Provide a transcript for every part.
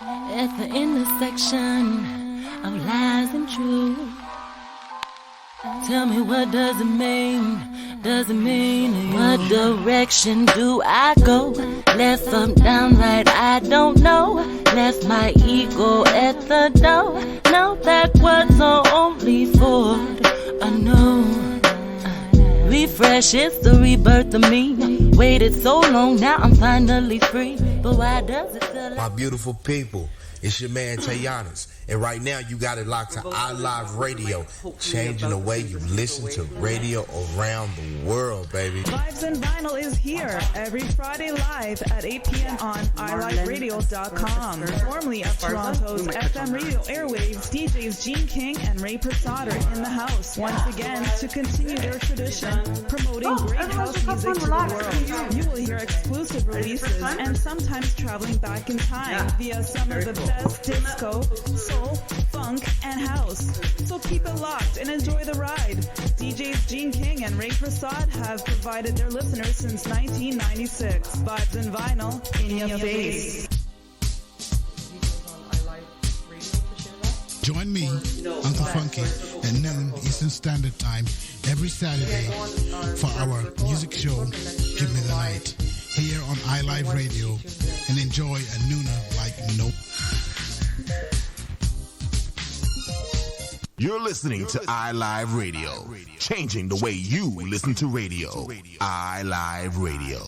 At the intersection of lies and truth, tell me, what does it mean? Does it mean to you? What direction do I go? Left, up, down, right, I don't know. Left my ego at the door. Now backwards or only forward, I know. Refresh, it's the rebirth of me. Waited so long, now I'm finally free. But why does it feel like... My beautiful people, it's your man Tayanis, and right now you got it locked to iLive Radio, changing the way you listen to radio around the world, baby. Vibes and Vinyl is here every Friday live at 8 p.m. on iLiveRadio.com. Formerly of Toronto's FM radio airwaves, DJs Gene King and Ray Prasad are in the house once again to continue their tradition, promoting great house music to the world. You will hear exclusive releases and sometimes traveling back in time via some of the best disco, soul, funk, and house. So keep it locked and enjoy the ride. DJs Gene King and Ray Prasad have provided their listeners since 1996. Vibes and Vinyl in your face. Join me, Uncle Funky, at noon Eastern Standard Time every Saturday for our music show, Give Me the Night, here on iLive Radio, and enjoy a nooner like nope. You're listening to iLive Radio, changing the way you listen to radio. iLive Radio.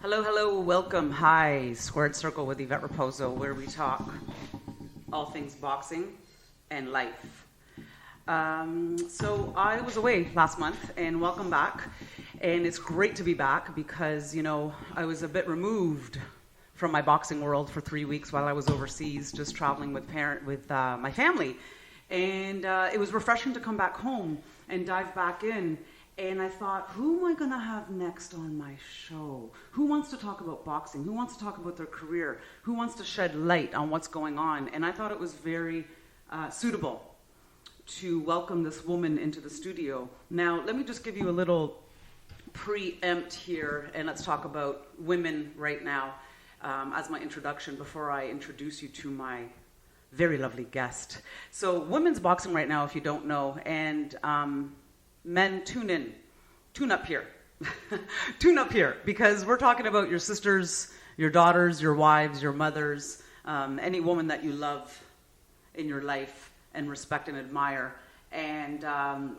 Hello, hello, welcome. Hi, Squared Circle with Yvette Raposo, where we talk all things boxing and life. So I was away last month, and welcome back. And it's great to be back because, you know, I was a bit removed from my boxing world for 3 weeks while I was overseas, just traveling with my family. And it was refreshing to come back home and dive back in. And I thought, who am I going to have next on my show? Who wants to talk about boxing? Who wants to talk about their career? Who wants to shed light on what's going on? And I thought it was very suitable to welcome this woman into the studio. Now, let me just give you a little preempt here, and let's talk about women right now. As my introduction before I introduce you to my very lovely guest. So women's boxing right now, if you don't know, and men, tune up here. Tune up here, because we're talking about your sisters, your daughters, your wives, your mothers, any woman that you love in your life and respect and admire. And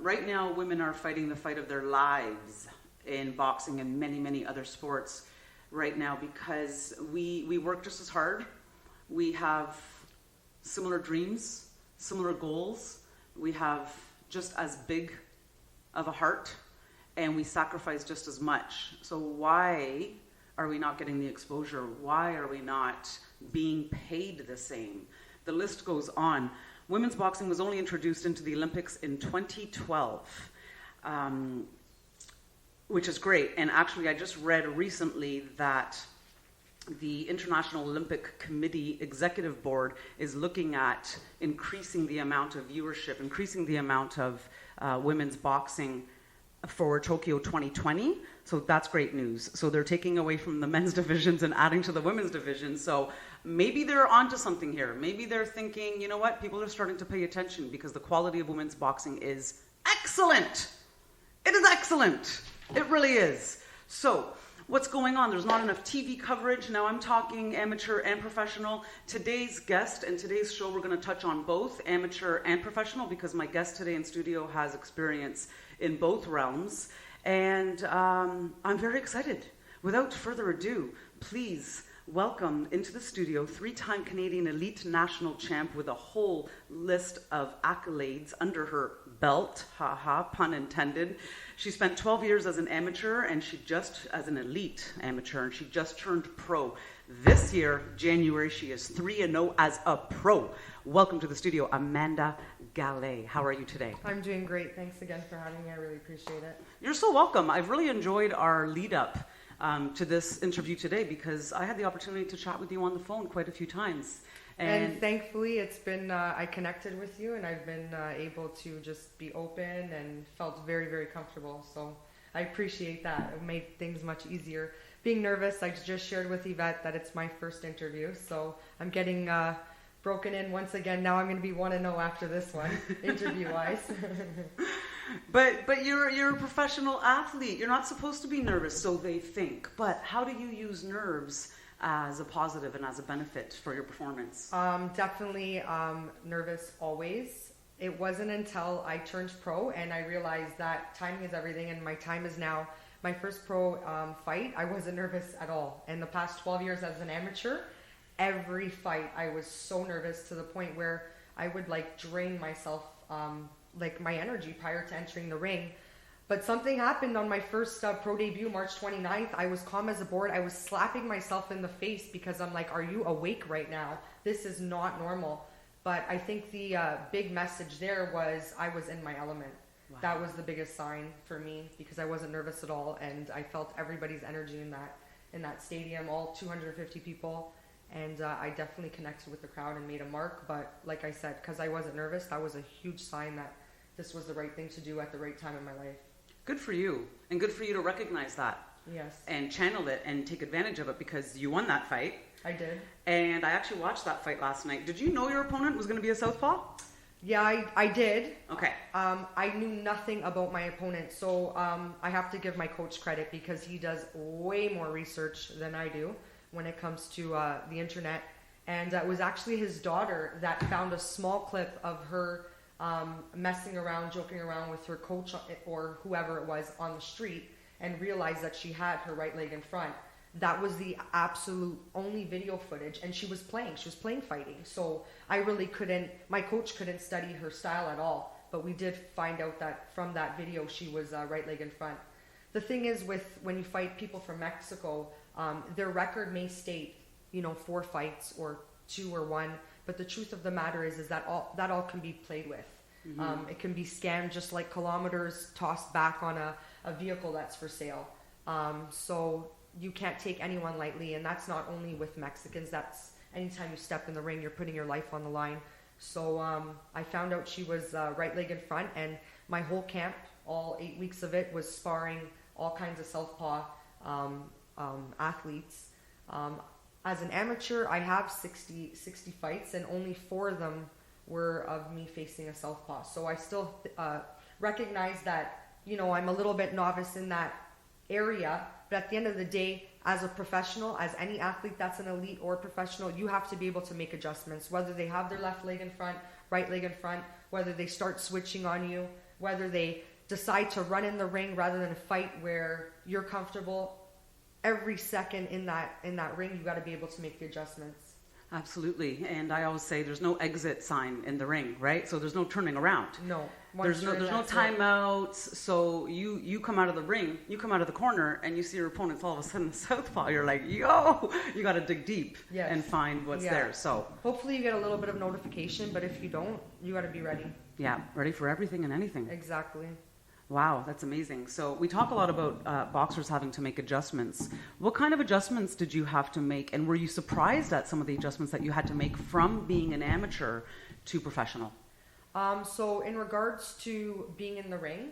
right now, women are fighting the fight of their lives in boxing and many, many other sports right now, because we work just as hard. We have similar dreams, similar goals. We have just as big of a heart, and we sacrifice just as much. So why are we not getting the exposure? Why are we not being paid the same? The list goes on. Women's boxing was only introduced into the Olympics in 2012. Which is great. And actually, I just read recently that the International Olympic Committee Executive Board is looking at increasing the amount of viewership, increasing the amount of women's boxing for Tokyo 2020. So that's great news. So they're taking away from the men's divisions and adding to the women's division. So maybe they're onto something here. Maybe they're thinking, you know what, people are starting to pay attention because the quality of women's boxing is excellent. It is excellent. It really is. So, what's going on? There's not enough TV coverage. Now I'm talking amateur and professional. Today's guest and today's show, we're going to touch on both amateur and professional, because my guest today in studio has experience in both realms. And I'm very excited. Without further ado, please welcome into the studio three-time Canadian elite national champ with a whole list of accolades under her belt, haha, pun intended. She spent 12 years as an amateur, and as an elite amateur, and she just turned pro. This year, January, she is 3-0 as a pro. Welcome to the studio, Amanda Gallet. How are you today? I'm doing great. Thanks again for having me. I really appreciate it. You're so welcome. I've really enjoyed our lead up to this interview today, because I had the opportunity to chat with you on the phone quite a few times. And thankfully, it's been, I connected with you, and I've been able to just be open and felt very, very comfortable. So I appreciate that. It made things much easier. Being nervous, I just shared with Yvette that it's my first interview, so I'm getting broken in once again. Now I'm going to be 1-0 after this one, interview-wise. But you're a professional athlete. You're not supposed to be nervous, so they think. But how do you use nerves as a positive and as a benefit for your performance? Definitely nervous always. It wasn't until I turned pro and I realized that timing is everything, and my time is now. My first pro fight, I wasn't nervous at all. In the past 12 years as an amateur, every fight I was so nervous to the point where I would like drain myself, like my energy prior to entering the ring. But something happened on my first pro debut, March 29th. I was calm as a board. I was slapping myself in the face because I'm like, are you awake right now? This is not normal. But I think the big message there was I was in my element. Wow. That was the biggest sign for me because I wasn't nervous at all, and I felt everybody's energy in that stadium, all 250 people, and I definitely connected with the crowd and made a mark. But like I said, because I wasn't nervous, that was a huge sign that this was the right thing to do at the right time in my life. Good for you, and good for you to recognize that. Yes. And channel it and take advantage of it because you won that fight. I did. And I actually watched that fight last night. Did you know your opponent was going to be a southpaw? Yeah, I did. Okay. I knew nothing about my opponent, so I have to give my coach credit because he does way more research than I do when it comes to the internet. And it was actually his daughter that found a small clip of her messing around, joking around with her coach or whoever it was on the street, and realized that she had her right leg in front. That was the absolute only video footage, and she was playing fighting. So I really my coach couldn't study her style at all, but we did find out that from that video she was right leg in front. The thing is when you fight people from Mexico, their record may state, 4 fights or 2 or 1, but the truth of the matter is that all can be played with. Mm-hmm. It can be scammed just like kilometers tossed back on a vehicle that's for sale. So you can't take anyone lightly, and that's not only with Mexicans. That's anytime you step in the ring, you're putting your life on the line. So I found out she was right leg in front, and my whole camp, all 8 weeks of it, was sparring all kinds of southpaw athletes. As an amateur, I have 60 fights, and only 4 of them were of me facing a southpaw. So I still recognize that, I'm a little bit novice in that area, but at the end of the day, as a professional, as any athlete that's an elite or professional, you have to be able to make adjustments, whether they have their left leg in front, right leg in front, whether they start switching on you, whether they decide to run in the ring rather than fight where you're comfortable. Every second in that ring, you got to be able to make the adjustments. Absolutely. And I always say there's no exit sign in the ring, right? So there's no turning around. No. There's no timeouts. So you come out of the ring, you come out of the corner, and you see your opponent's all of a sudden a southpaw. You're like, yo, you got to dig deep and find what's there. So hopefully you get a little bit of notification, but if you don't, you got to be ready. Yeah, ready for everything and anything. Exactly. Wow, that's amazing. So we talk a lot about boxers having to make adjustments. What kind of adjustments did you have to make, and were you surprised at some of the adjustments that you had to make from being an amateur to professional? So in regards to being in the ring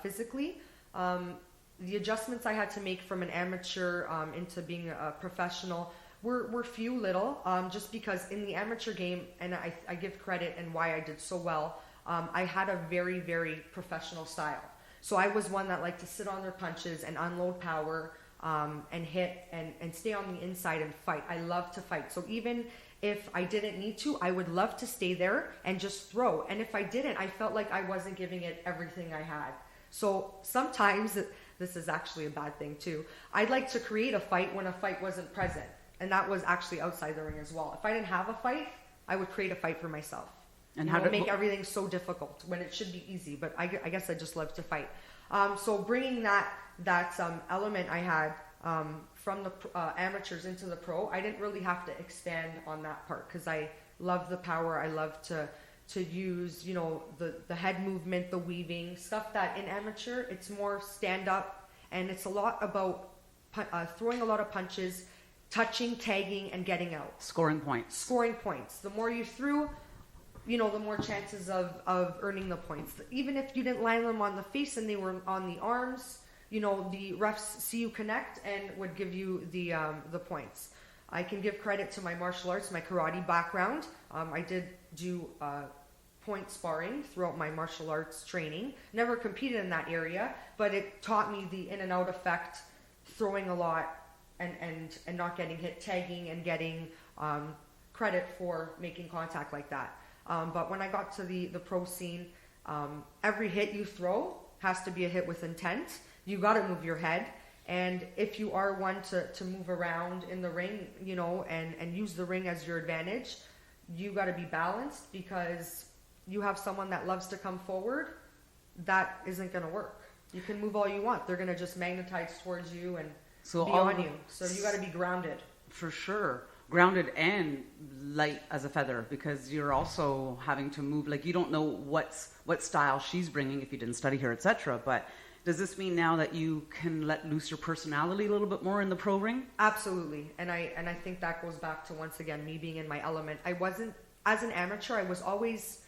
physically, the adjustments I had to make from an amateur into being a professional were few little, just because in the amateur game, and I give credit and why I did so well, I had a very, very professional style. So I was one that liked to sit on their punches and unload power and hit and stay on the inside and fight. I love to fight. So even if I didn't need to, I would love to stay there and just throw. And if I didn't, I felt like I wasn't giving it everything I had. So sometimes, this is actually a bad thing too, I'd like to create a fight when a fight wasn't present. And that was actually outside the ring as well. If I didn't have a fight, I would create a fight for myself. And how to make everything so difficult when it should be easy, but I guess I just love to fight. So bringing that element I had from the amateurs into the pro, I didn't really have to expand on that part because I love the power. I love to use the head movement, the weaving stuff that in amateur it's more stand up, and it's a lot about throwing a lot of punches, touching, tagging, and getting out. Scoring points. The more you threw, the more chances of earning the points. Even if you didn't land them on the face and they were on the arms, the refs see you connect and would give you the points. I can give credit to my martial arts, my karate background. I did do point sparring throughout my martial arts training. Never competed in that area, but it taught me the in and out effect, throwing a lot and not getting hit, tagging and getting credit for making contact like that. But when I got to the pro scene, every hit you throw has to be a hit with intent. You got to move your head. And if you are one to move around in the ring, and use the ring as your advantage, you got to be balanced, because you have someone that loves to come forward, that isn't going to work. You can move all you want. They're going to just magnetize towards you and be on you. So you got to be grounded. For sure. Grounded and light as a feather, because you're also having to move. Like, you don't know what style she's bringing if you didn't study her, etc. But does this mean now that you can let loose your personality a little bit more in the pro ring? Absolutely. And I think that goes back to, once again, me being in my element. I wasn't, as an amateur, I was always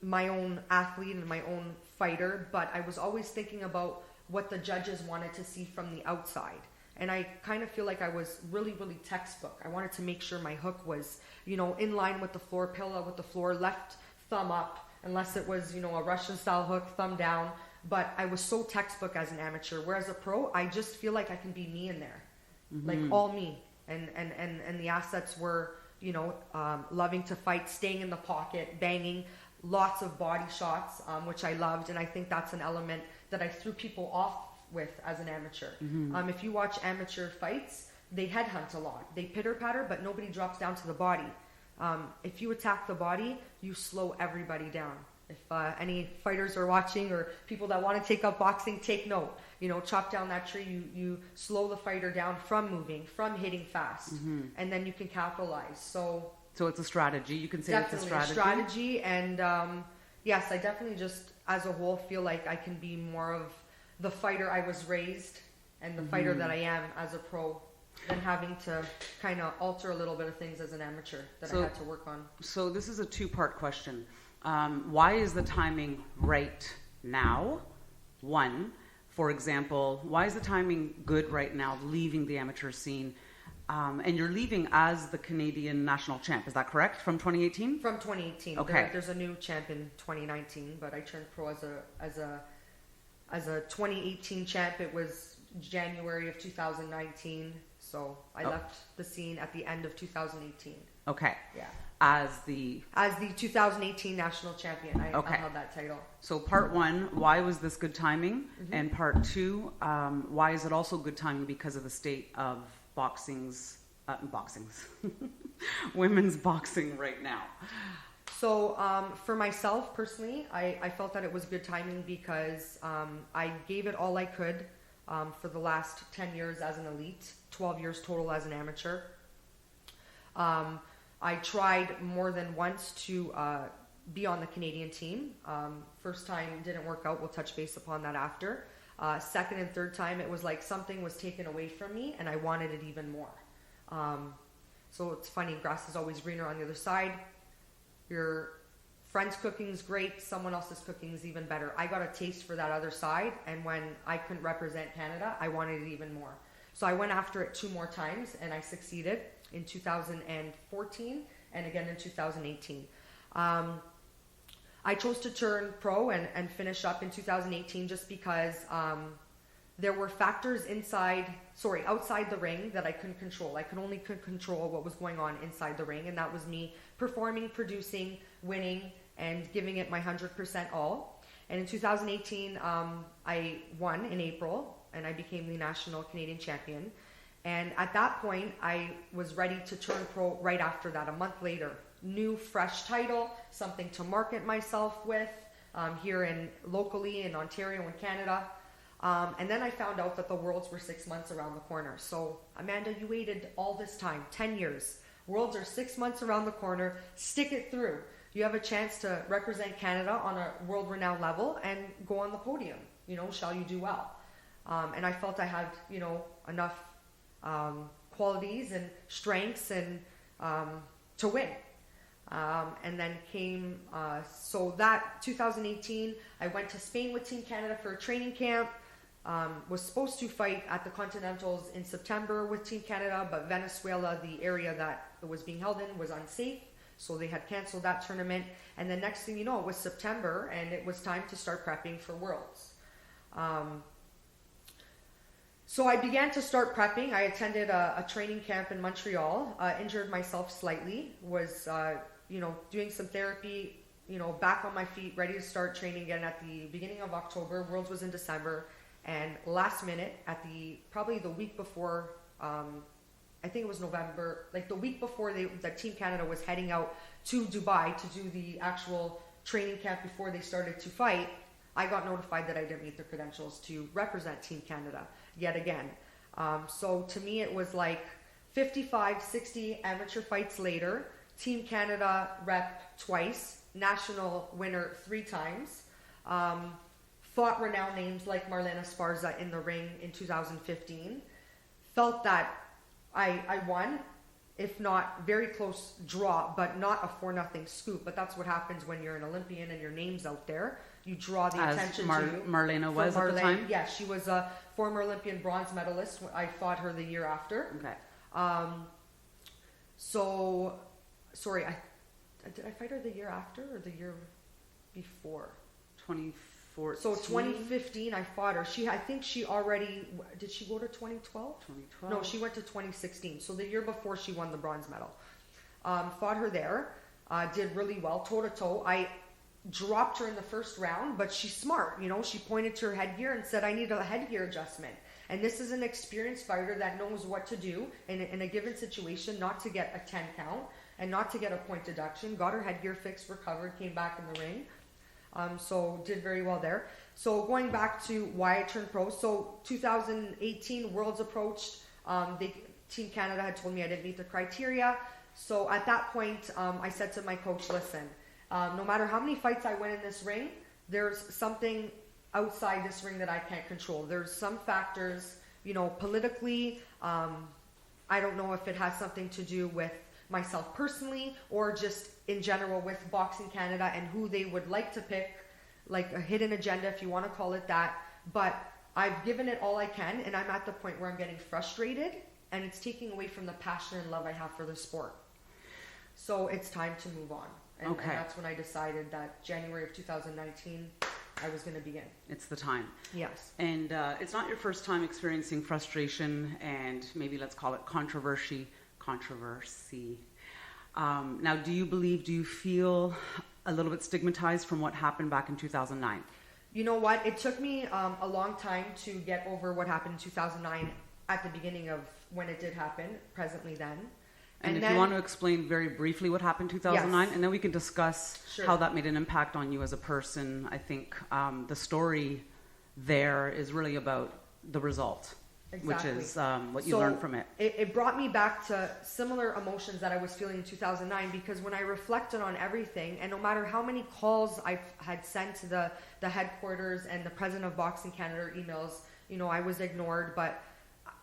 my own athlete and my own fighter, but I was always thinking about what the judges wanted to see from the outside. And I kind of feel like I was really, really textbook. I wanted to make sure my hook was, in line with the floor, pillow with the floor, left thumb up, unless it was, a Russian style hook, thumb down. But I was so textbook as an amateur. Whereas a pro, I just feel like I can be me in there. Like all me. And the assets were, loving to fight, staying in the pocket, banging, lots of body shots, which I loved. And I think that's an element that I threw people off with as an amateur. If you watch amateur fights, they headhunt a lot. They pitter-patter, but nobody drops down to the body. If you attack the body, you slow everybody down. If any fighters are watching, or people that want to take up boxing, take note. Chop down that tree, you slow the fighter down from moving, from hitting fast, and then you can capitalize. So it's a strategy. You can say it's a strategy. Strategy, and yes, I definitely just, as a whole, feel like I can be more of the fighter I was raised and the fighter that I am as a pro, than having to kind of alter a little bit of things as an amateur that I had to work on. So this is a two-part question. Why is the timing right now? One, for example, why is the timing good right now, leaving the amateur scene? And you're leaving as the Canadian national champ, is that correct? From 2018? From 2018. Okay. There's a new champ in 2019, but I turned pro as a 2018 champ. It was January of 2019, so I left the scene at the end of 2018. Okay. Yeah. As the 2018 national champion, I held that title. So part one, why was this good timing? And part two, why is it also good timing because of the state of women's boxing right now? So for myself personally, I felt that it was good timing because I gave it all I could for the last 10 years as an elite, 12 years total as an amateur. I tried more than once to be on the Canadian team. First time didn't work out. We'll touch base upon that after. Second and third time, it was like something was taken away from me and I wanted it even more. So it's funny, grass is always greener on the other side. Your friend's cooking is great, someone else's cooking is even better. I got a taste for that other side, and when I couldn't represent Canada, I wanted it even more. So I went after it 2 more times and I succeeded in 2014 and again in 2018. I chose to turn pro and finish up in 2018 just because there were factors outside the ring that I couldn't control. I could only control what was going on inside the ring, and that was me performing, producing, winning, and giving it my 100% all. And in 2018, I won in April, and I became the national Canadian champion. And at that point, I was ready to turn pro right after that, a month later. New, fresh title, something to market myself with here locally in Ontario and Canada. And then I found out that the Worlds were 6 months around the corner. So, Amanda, you waited all this time, 10 years. Worlds are 6 months around the corner. Stick it through. You have a chance to represent Canada on a world-renowned level and go on the podium. Shall you do well? And I felt I had, enough qualities and strengths and to win. And then came, so that 2018, I went to Spain with Team Canada for a training camp. Was supposed to fight at the Continentals in September with Team Canada, but Venezuela, the area that it was being held in, was unsafe, so they had canceled that tournament. And the next thing you know, it was September, and it was time to start prepping for Worlds. So I began to start prepping. I attended a training camp in Montreal, injured myself slightly, was doing some therapy, back on my feet, ready to start training again at the beginning of October. Worlds was in December. And last minute, at probably the week before, I think it was November, like the week before that Team Canada was heading out to Dubai to do the actual training camp before they started to fight, I got notified that I didn't meet the credentials to represent Team Canada yet again. So to me, it was like 55, 60 amateur fights later, Team Canada rep twice, national winner 3 times. Fought renowned names like Marlena Esparza in the ring in 2015. Felt that I won, if not very close draw, but not a 4-0 scoop. But that's what happens when you're an Olympian and your name's out there. You draw the attention to you. Marlena was at the time? Yeah, she was a former Olympian bronze medalist. I fought her the year after. Okay. Sorry, did I fight her the year after or the year before? 2014. So 2015, I fought her. I think she already, did she go to 2012? 2012. No, she went to 2016. So the year before she won the bronze medal. Fought her there, did really well, toe-to-toe. I dropped her in the first round, but she's smart. She pointed to her headgear and said, I need a headgear adjustment. And this is an experienced fighter that knows what to do in a given situation, not to get a 10 count and not to get a point deduction. Got her headgear fixed, recovered, came back in the ring. So did very well there. So going back to why I turned pro. So 2018 Worlds approached. Team Canada had told me I didn't meet the criteria. So at that point, I said to my coach, listen, no matter how many fights I win in this ring, there's something outside this ring that I can't control. There's some factors, politically. I don't know if it has something to do with myself personally or just in general with Boxing Canada and who they would like to pick, like a hidden agenda if you want to call it that. But I've given it all I can, and I'm at the point where I'm getting frustrated and it's taking away from the passion and love I have for the sport. So it's time to move on. And that's when I decided that January of 2019 I was going to begin. It's the time. Yes. And it's not your first time experiencing frustration and maybe let's call it controversy. Now, do you feel a little bit stigmatized from what happened back in 2009? You know what? It took me a long time to get over what happened in 2009 at the beginning of when it did happen, presently then. And if you want to explain very briefly what happened in 2009, yes. And then we can discuss how that made an impact on you as a person. I think the story there is really about the result. Exactly. Which is what you learned from it. It brought me back to similar emotions that I was feeling in 2009 because when I reflected on everything, and no matter how many calls I had sent to the headquarters and the president of Boxing Canada emails, I was ignored, but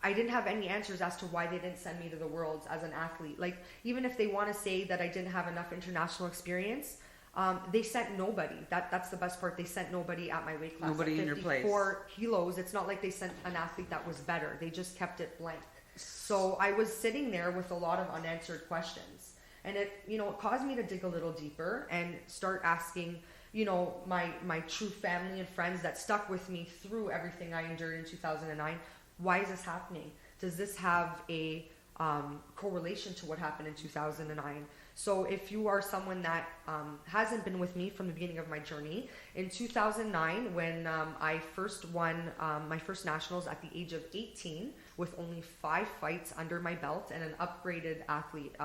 I didn't have any answers as to why they didn't send me to the Worlds as an athlete. Like, even if they want to say that I didn't have enough international experience, they sent nobody. That's the best part. They sent nobody at my weight class. Nobody in your place. 54 kilos. It's not like they sent an athlete that was better. They just kept it blank. So I was sitting there with a lot of unanswered questions. And it caused me to dig a little deeper and start asking, my true family and friends that stuck with me through everything I endured in 2009. Why is this happening? Does this have a correlation to what happened in 2009? So if you are someone that hasn't been with me from the beginning of my journey, in 2009, when I first won my first nationals at the age of 18 with only 5 fights under my belt and an upgraded athlete,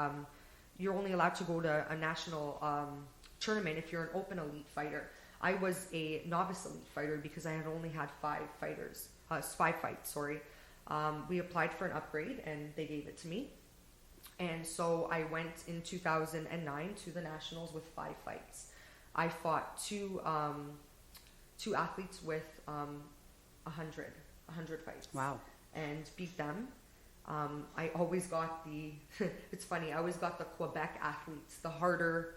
you're only allowed to go to a national tournament if you're an open elite fighter. I was a novice elite fighter because I had only had 5 fights. We applied for an upgrade and they gave it to me. And so I went in 2009 to the nationals with 5 fights. I fought two athletes with 100 fights. Wow. And beat them. I always got it's funny, I always got the Quebec athletes, the harder,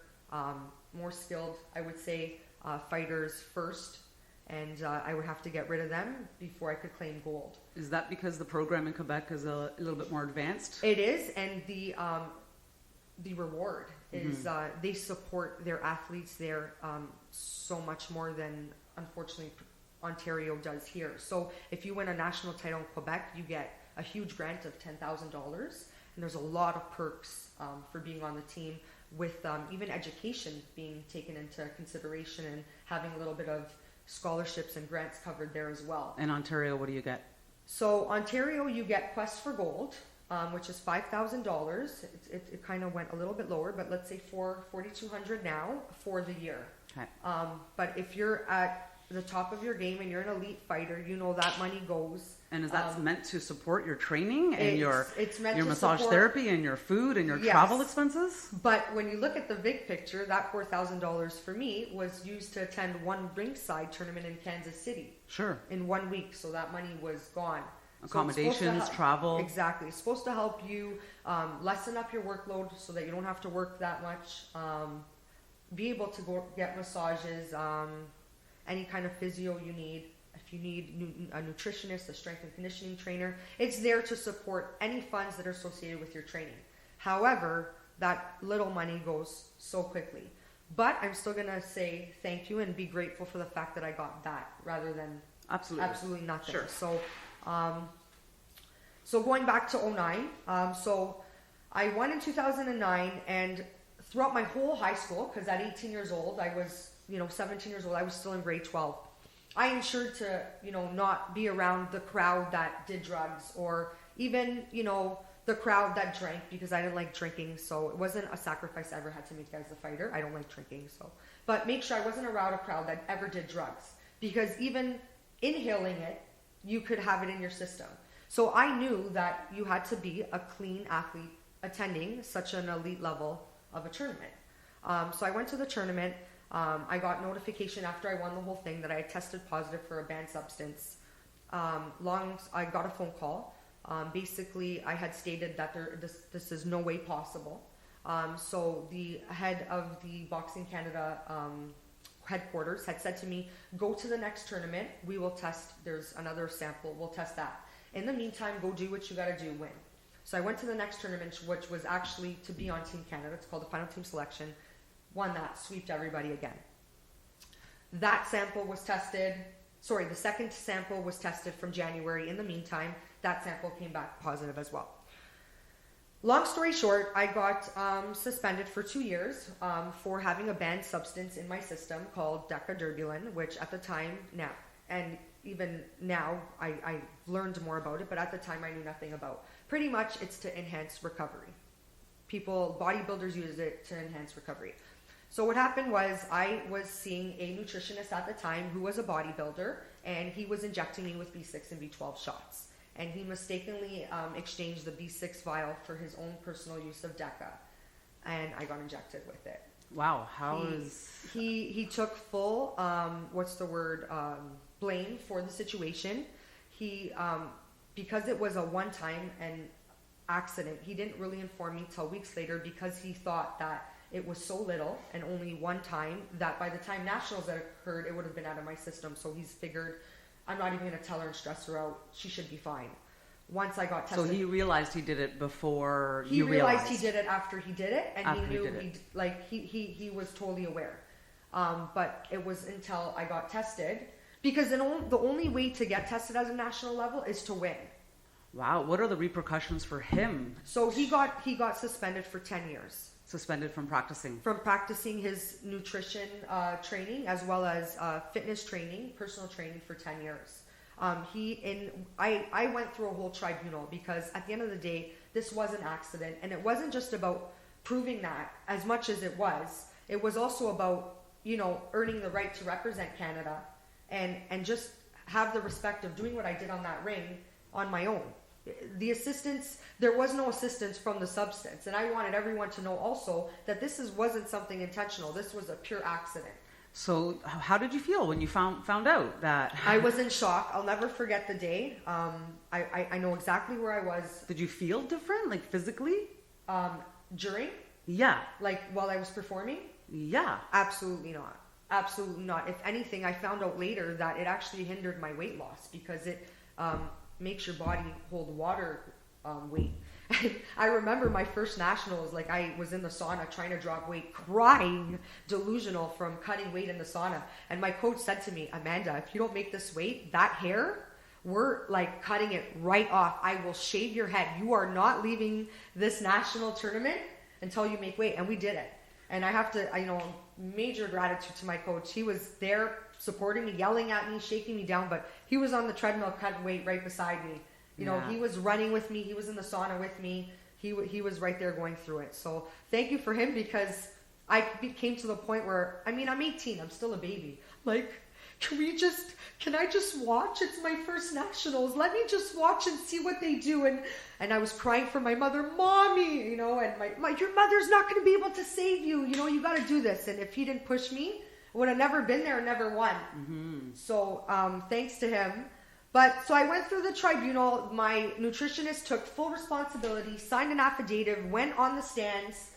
more skilled, I would say, fighters first. and I would have to get rid of them before I could claim gold. Is that because the program in Quebec is a little bit more advanced? It is, and the reward is they support their athletes there so much more than, unfortunately, Ontario does here. So if you win a national title in Quebec, you get a huge grant of $10,000, and there's a lot of perks for being on the team, with even education being taken into consideration and having a little bit of scholarships and grants covered there as well. In Ontario, what do you get? So Ontario, you get Quest for Gold, which is $5,000. It kind of went a little bit lower, but let's say $4,200 now for the year. Okay. But if you're at the top of your game and you're an elite fighter, you know that money goes. And is that meant to support your training and your massage support, therapy and your food and your travel expenses? But when you look at the big picture, that $4,000 for me was used to attend one ringside tournament in Kansas City. Sure. In 1 week, so that money was gone. Accommodations, travel. Exactly. It's supposed to help you lessen up your workload so that you don't have to work that much. Be able to go get massages, any kind of physio you need. If you need a nutritionist, a strength and conditioning trainer, it's there to support any funds that are associated with your training. However, that little money goes so quickly. But I'm still going to say thank you and be grateful for the fact that I got that rather than absolutely nothing. Sure. So going back to 2009, so I won in 2009, and throughout my whole high school, because at 18 years old, I was 17 years old, I was still in grade 12. I ensured to, not be around the crowd that did drugs, or even, the crowd that drank, because I didn't like drinking. So it wasn't a sacrifice I ever had to make as a fighter. I don't like drinking, but make sure I wasn't around a crowd that ever did drugs, because even inhaling it, you could have it in your system. So I knew that you had to be a clean athlete attending such an elite level of a tournament. So I went to the tournament. I got notification after I won the whole thing that I had tested positive for a banned substance. I got a phone call. Basically, I had stated that this is no way possible. So the head of the Boxing Canada headquarters had said to me, go to the next tournament. We will test. There's another sample. We'll test that. In the meantime, go do what you got to do, win. So I went to the next tournament, which was actually to be on Team Canada. It's called the Final Team Selection. Won that, sweeped everybody again. That sample was tested. The second sample was tested from January. In the meantime, that sample came back positive as well. Long story short, I got suspended for 2 years for having a banned substance in my system called decaderbulan, which at the time, now, and even now, I learned more about it, but at the time I knew nothing about. Pretty much it's to enhance recovery. Bodybuilders use it to enhance recovery. So what happened was I was seeing a nutritionist at the time who was a bodybuilder, and he was injecting me with B6 and B12 shots. And he mistakenly exchanged the B6 vial for his own personal use of Deca, and I got injected with it. Wow, he took full blame for the situation. He because it was a one-time and accident, he didn't really inform me till weeks later, because he thought that it was so little and only one time that by the time nationals had occurred, it would have been out of my system. So he's figured, I'm not even going to tell her and stress her out. She should be fine. Once I got tested. So he realized he did it before he realized he did it after he did it, and after he knew he was totally aware. But it was until I got tested, because the only way to get tested at a national level is to win. Wow, what are the repercussions for him? So he got suspended for 10 years. Suspended from practicing? From practicing his nutrition training, as well as fitness training, personal training, for 10 years. I went through a whole tribunal, because at the end of the day, this was an accident, and it wasn't just about proving that as much as it was also about, earning the right to represent Canada and just have the respect of doing what I did on that ring on my own. The assistance, there was no assistance from the substance, and I wanted everyone to know also that wasn't something intentional. This was a pure accident. So how did you feel when you found out that? I was in shock. I'll never forget the day. I know exactly where I was. Did you feel different, like physically? During? Yeah. Like while I was performing? Yeah. Absolutely not. Absolutely not. If anything, I found out later that it actually hindered my weight loss because it makes your body hold water weight. I remember my first nationals, like I was in the sauna trying to drop weight, crying, delusional from cutting weight in the sauna. And my coach said to me, Amanda, if you don't make this weight, that hair, we're like cutting it right off. I will shave your head. You are not leaving this national tournament until you make weight. And we did it. And I have to, major gratitude to my coach. He was there supporting me, yelling at me, shaking me down, but he was on the treadmill cutting weight right beside me. He was running with me. He was in the sauna with me. He was right there going through it. So thank you for him, because I came to the point where, I'm 18. I'm still a baby. Like, can I just watch? It's my first nationals. Let me just watch and see what they do. And I was crying for my mother, Mommy, and your mother's not going to be able to save you. You got to do this. And if he didn't push me, I would have never been there, never won. Mm-hmm. So thanks to him. So I went through the tribunal. My nutritionist took full responsibility, signed an affidavit, went on the stands.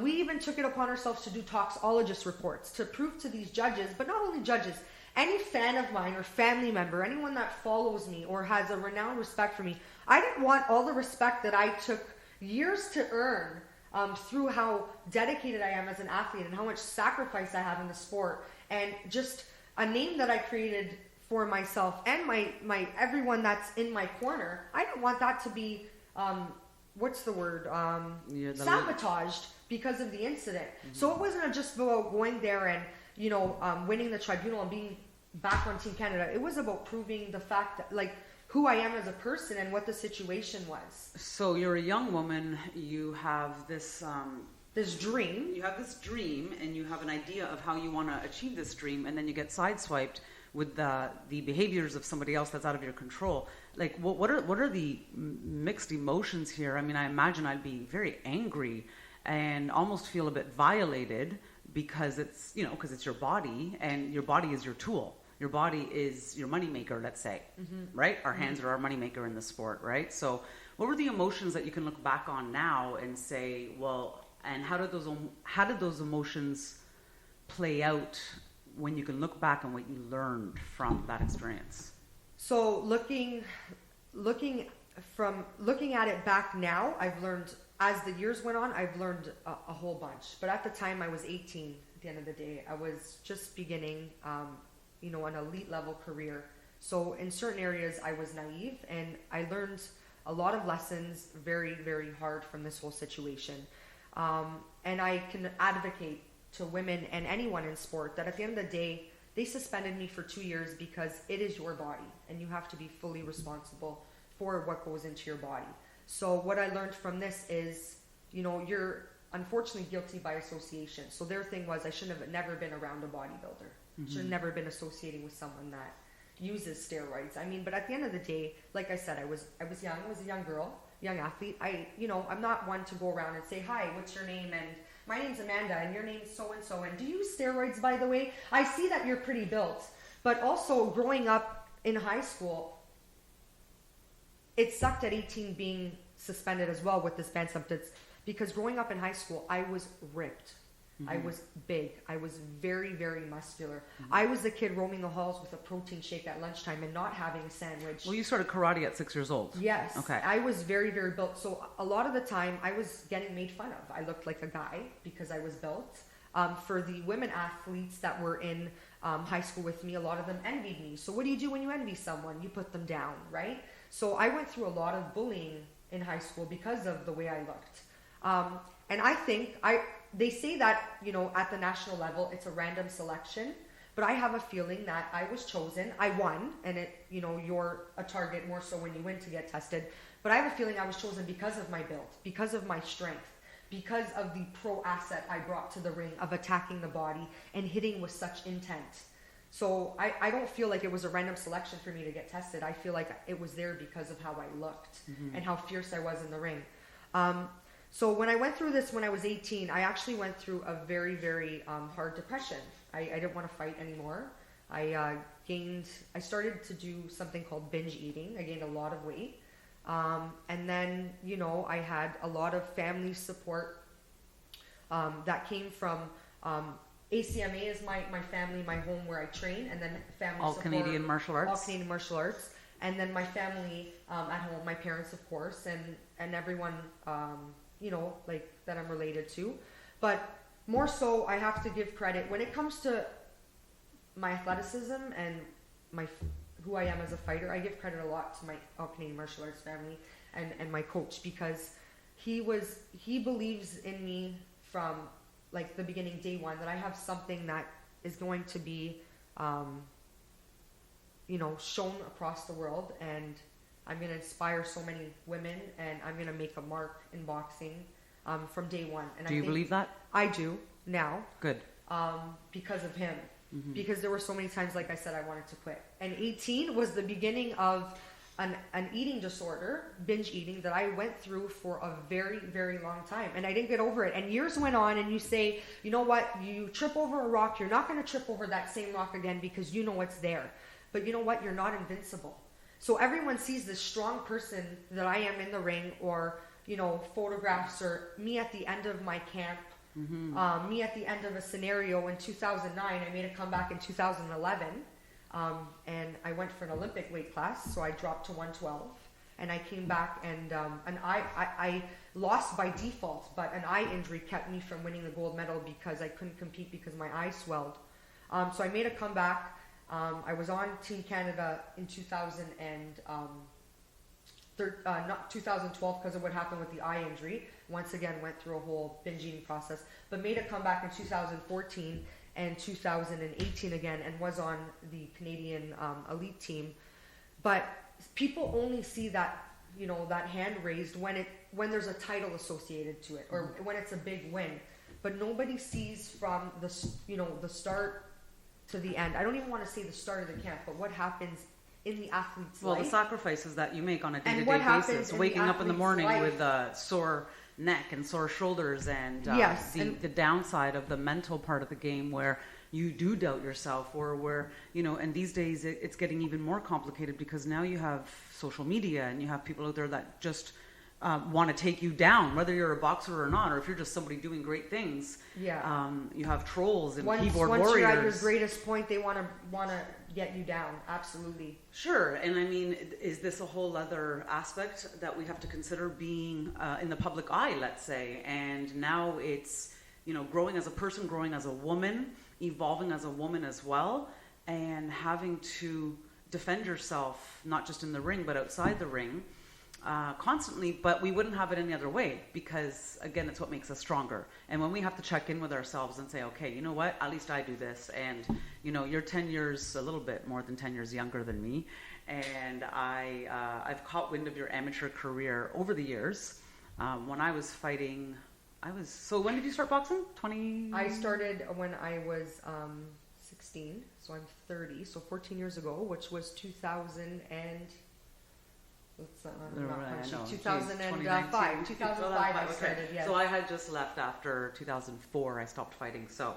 We even took it upon ourselves to do toxologist reports to prove to these judges, but not only judges, any fan of mine or family member, anyone that follows me or has a renowned respect for me, I didn't want all the respect that I took years to earn through how dedicated I am as an athlete and how much sacrifice I have in the sport, and just a name that I created for myself and my everyone that's in my corner. I didn't want that to be sabotaged because of the incident. Mm-hmm. So it wasn't just about going there and winning the tribunal and being back on Team Canada. It was about proving the fact that who I am as a person and what the situation was. So you're a young woman. You have this dream. You have this dream, and you have an idea of how you want to achieve this dream, and then you get sideswiped with the behaviors of somebody else that's out of your control. Like, what are the mixed emotions here? I imagine I'd be very angry and almost feel a bit violated because it's your body, and your body is your tool. Your body is your moneymaker, let's say, mm-hmm. right? Our hands are our moneymaker in the sport, right? So what were the emotions that you can look back on now and say, well, and how did those emotions play out when you can look back on what you learned from that experience? So looking at it back now, I've learned, as the years went on, I've learned a whole bunch. But at the time, I was 18. At the end of the day, I was just beginning, an elite level career. So in certain areas, I was naive, and I learned a lot of lessons very, very hard from this whole situation. And I can advocate to women and anyone in sport that at the end of the day, they suspended me for 2 years because it is your body, and you have to be fully responsible for what goes into your body. So what I learned from this is, you're unfortunately guilty by association. So their thing was, I shouldn't have never been around a bodybuilder. Mm-hmm. Should have never been associating with someone that uses steroids. But at the end of the day, like I said, I was young. I was a young girl, young athlete. I'm not one to go around and say, hi, what's your name? And my name's Amanda, and your name's so-and-so. And do you use steroids, by the way? I see that you're pretty built. But also, growing up in high school, it sucked at 18 being suspended as well with this ban substance, because growing up in high school, I was ripped. Mm-hmm. I was big. I was very, very muscular. Mm-hmm. I was the kid roaming the halls with a protein shake at lunchtime and not having a sandwich. Well, you started karate at 6 years old. Yes. Okay. I was very, very built. So a lot of the time, I was getting made fun of. I looked like a guy because I was built. For the women athletes that were in high school with me, a lot of them envied me. So what do you do when you envy someone? You put them down, right? So I went through a lot of bullying in high school because of the way I looked. And I think they say that, at the national level, it's a random selection, but I have a feeling that I was chosen. I won, and you're a target more so when you win to get tested. But I have a feeling I was chosen because of my build, because of my strength, because of the pro asset I brought to the ring of attacking the body and hitting with such intent. So I don't feel like it was a random selection for me to get tested. I feel like it was there because of how I looked mm-hmm. and how fierce I was in the ring. So when I went through this when I was 18, I actually went through a very, very hard depression. I didn't want to fight anymore. I started to do something called binge eating. I gained a lot of weight. And then, I had a lot of family support that came from ACMA is my family, my home where I train, and then family All support, Canadian martial arts? All Canadian martial arts. And then my family at home, my parents, of course, and everyone, like that I'm related to. But more so, I have to give credit when it comes to my athleticism and who I am as a fighter. I give credit a lot to my All Canadian martial arts family and my coach, because he believes in me from like the beginning, day one, that I have something that is going to be shown across the world, and I'm going to inspire so many women, and I'm going to make a mark in boxing from day one. And do you believe that? I do now. Good. Because of him. Mm-hmm. Because there were so many times, like I said, I wanted to quit. And 18 was the beginning of an eating disorder, binge eating, that I went through for a very, very long time. And I didn't get over it. And years went on, and you say, you know what? You trip over a rock, you're not going to trip over that same rock again, because you know what's there. But you know what? You're not invincible. So everyone sees this strong person that I am in the ring, or, photographs, or me at the end of my camp, me at the end of a scenario in 2009. I made a comeback in 2011, and I went for an Olympic weight class, so I dropped to 112, and I came back, and I lost by default, but an eye injury kept me from winning the gold medal because I couldn't compete because my eye swelled. So I made a comeback. I was on Team Canada in 2012 because of what happened with the eye injury. Once again, went through a whole binge eating process, but made a comeback in 2014 and 2018 again, and was on the Canadian elite team. But people only see that, that hand raised when there's a title associated to it, or when it's a big win. But nobody sees from the start to the end. I don't even want to say the start of the camp, but what happens in the athlete's life. Well, the sacrifices that you make on a day-to-day basis, waking up in the morning with a sore neck and sore shoulders, and the downside of the mental part of the game, where you do doubt yourself, or where, and these days it's getting even more complicated, because now you have social media, and you have people out there that just want to take you down, whether you're a boxer or not, or if you're just somebody doing great things. Yeah. You have trolls and keyboard warriors. Once you're at your greatest point, they want to get you down. Absolutely. Sure. And I mean, is this a whole other aspect that we have to consider being in the public eye, let's say? And now it's, growing as a person, growing as a woman, evolving as a woman as well, and having to defend yourself, not just in the ring, but outside the ring, constantly. But we wouldn't have it any other way, because again, it's what makes us stronger. And when we have to check in with ourselves and say, okay, you know what, at least I do this, and you're 10 years, a little bit more than 10 years younger than me, and I've caught wind of your amateur career over the years. When I was fighting, so when did you start boxing? 20? I started when I was 16, so I'm 30, so 14 years ago, which was 2000 and 2005. 2005 I started, yes. So I had just left after 2004. I stopped fighting. So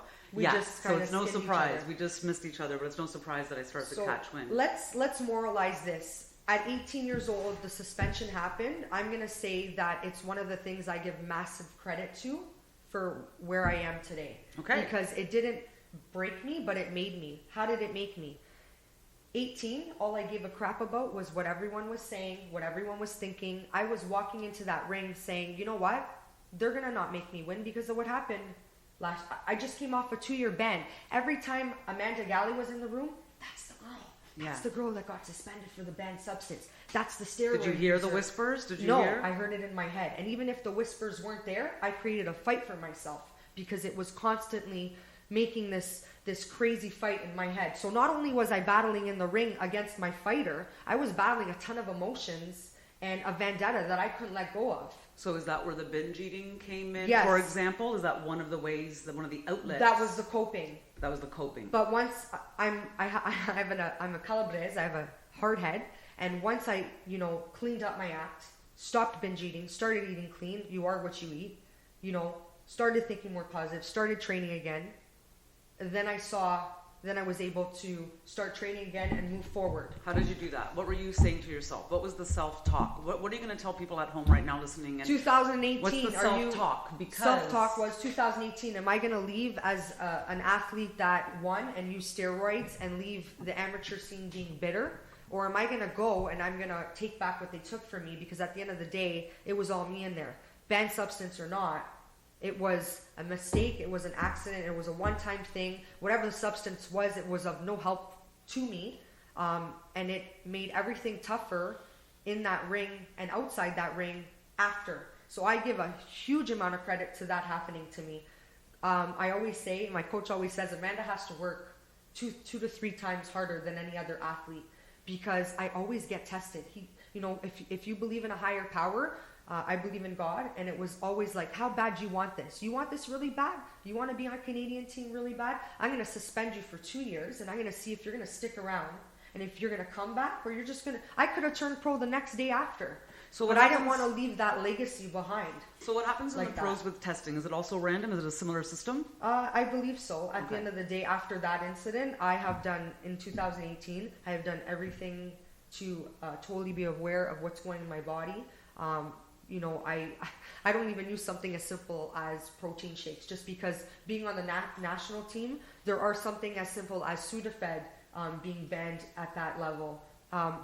so it's no surprise. We just missed each other, but it's no surprise that I started to catch wind. Let's moralize this. At 18 years old, the suspension happened. I'm going to say that it's one of the things I give massive credit to for where I am today. Okay. Because it didn't break me, but it made me. How did it make me? 18, all I gave a crap about was what everyone was saying, what everyone was thinking. I was walking into that ring saying, you know what? They're going to not make me win because of what happened last. I just came off a 2-year ban. Every time Amanda Galley was in the room, that's the girl. That's the girl that got suspended for the banned substance. That's the steroid. Did you hear the whispers? No, I heard it in my head. And even if the whispers weren't there, I created a fight for myself because it was constantly making this crazy fight in my head. So not only was I battling in the ring against my fighter, I was battling a ton of emotions and a vendetta that I couldn't let go of. So is that where the binge eating came in, yes. For example? Is that one of the ways, one of the outlets? That was the coping. That was the coping. But once I'm a calabrese, I have a hard head, and once I, cleaned up my act, stopped binge eating, started eating clean, you are what you eat, started thinking more positive, started training again, then I saw then I was able to start training again and move forward. How did you do that? What were you saying to yourself? What was the self-talk? What are you going to tell people at home right now listening? And 2018. what's the self-talk? Because self-talk was 2018. Am I going to leave as an athlete that won and use steroids and leave the amateur scene being bitter? Or am I going to go and I'm going to take back what they took from me? Because at the end of the day, it was all me in there. Banned substance or not, it was a mistake, it was an accident, it was a one-time thing. Whatever the substance was, it was of no help to me. And it made everything tougher in that ring and outside that ring after. So I give a huge amount of credit to that happening to me. I always say, my coach always says, Amanda has to work two to three times harder than any other athlete, because I always get tested. If you believe in a higher power, I believe in God, and it was always like, how bad do you want this? You want this really bad? You want to be on a Canadian team really bad? I'm going to suspend you for 2 years, and I'm going to see if you're going to stick around, and if you're going to come back, or you're just going to... I could have turned pro the next day after, but I didn't want to leave that legacy behind. So what happens in the pros with testing? Is it also random? Is it a similar system? I believe so. At the end of the day, after that incident, I have done, in 2018, I have done everything to totally be aware of what's going in my body. I don't even use something as simple as protein shakes, just because being on the national team, there are something as simple as Sudafed being banned at that level.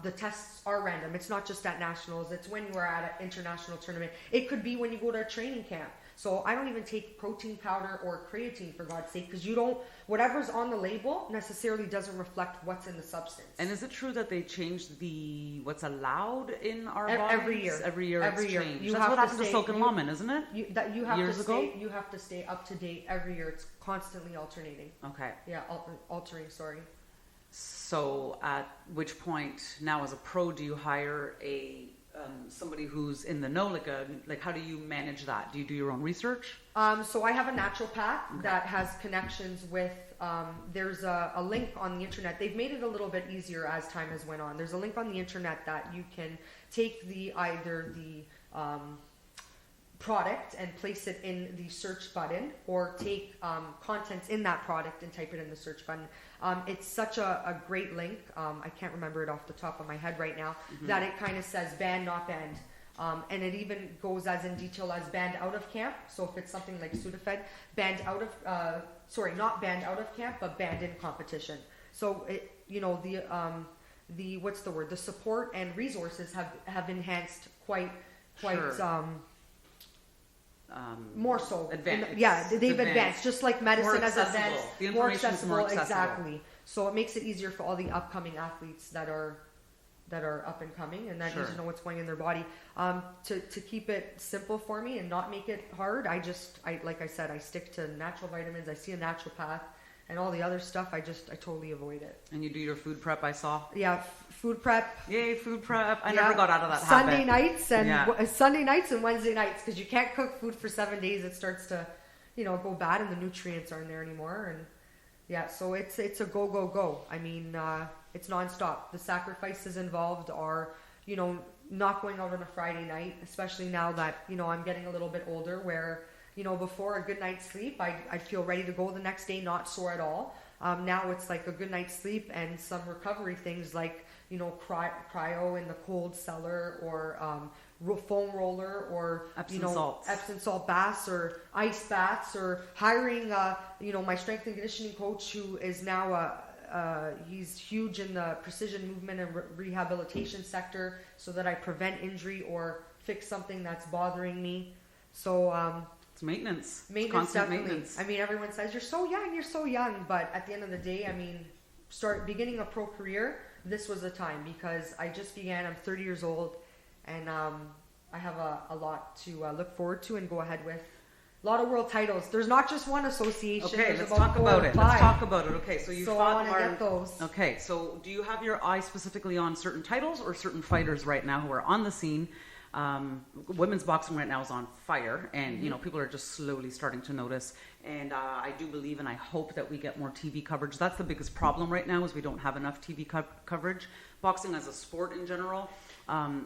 The tests are random. It's not just at nationals. It's when you are at an international tournament. It could be when you go to a training camp. So I don't even take protein powder or creatine, for God's sake, because whatever's on the label necessarily doesn't reflect what's in the substance. And is it true that they changed what's allowed in our bodies? Every year. Every year it's changed. That's have what happened to Silk and Lawman, isn't it? You have to stay up to date every year. It's constantly alternating. Okay. Yeah, altering, sorry. So at which point, now as a pro, do you hire somebody who's in the know, like how do you manage that? Do you do your own research? So I have a naturopath that has connections with, there's a link on the internet. They've made it a little bit easier as time has went on. There's a link on the internet that you can take either the product and place it in the search button, or take contents in that product and type it in the search button. It's such a great link. I can't remember it off the top of my head right now, that it kind of says banned, not banned. And it even goes as in detail as banned out of camp. So if it's something like Sudafed, banned out of, not banned out of camp, but banned in competition. So the support and resources have enhanced quite sure. More so. Advanced. They've advanced, just like medicine has advanced. The information is more accessible. Exactly. So it makes it easier for all the upcoming athletes that are up and coming, and that need to know what's going in their body. To keep it simple for me and not make it hard, I like I said, I stick to natural vitamins. I see a naturopath, and all the other stuff, I totally avoid it. And you do your food prep, I saw. Yeah, food prep. Yay, food prep. I never got out of that Sunday habit. Sunday nights and Wednesday nights, because you can't cook food for 7 days. It starts to, go bad, and the nutrients aren't there anymore. And yeah, so it's a go. I mean, it's nonstop. The sacrifices involved are, not going out on a Friday night, especially now that, I'm getting a little bit older, where, before a good night's sleep, I'd feel ready to go the next day, not sore at all. Now it's like a good night's sleep and some recovery things like, cryo in the cold cellar, or foam roller, or Epsom salt baths, or ice baths, or hiring my strength and conditioning coach, who is now he's huge in the precision movement and rehabilitation sector, so that I prevent injury or fix something that's bothering me. So it's maintenance. It's constant maintenance. I mean, everyone says you're so young, but at the end of the day, I mean, beginning a pro career, this was the time, because I just began. I'm 30 years old, and I have a lot to look forward to and go ahead with. A lot of world titles. There's not just one association. Okay, let's talk about it. Okay, so you fought I want to get those. Okay, so do you have your eye specifically on certain titles or certain fighters right now who are on the scene? Women's boxing right now is on fire, and people are just slowly starting to notice. And I do believe, and I hope that we get more TV coverage. That's the biggest problem right now, is we don't have enough TV coverage. Boxing as a sport in general,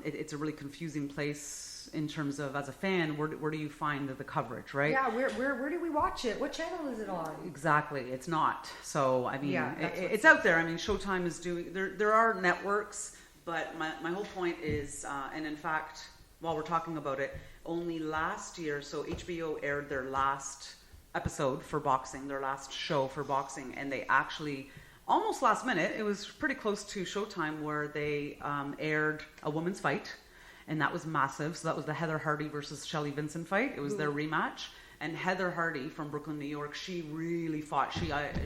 it's a really confusing place. in terms of, as a fan, where do you find the coverage, right? Yeah, where do we watch it? What channel is it on? Exactly, it's not. So I mean, Yeah, it's out there. I mean, Showtime is doing. There are networks, but my whole point is, and in fact, while we're talking about it, only last year, so HBO aired their last episode for boxing, their last show for boxing, and they actually, almost last minute, it was pretty close to Showtime, where they aired a women's fight, and that was massive. So that was the Heather Hardy versus Shelley Vincent fight. It was their rematch, and Heather Hardy from Brooklyn, New York, she really fought.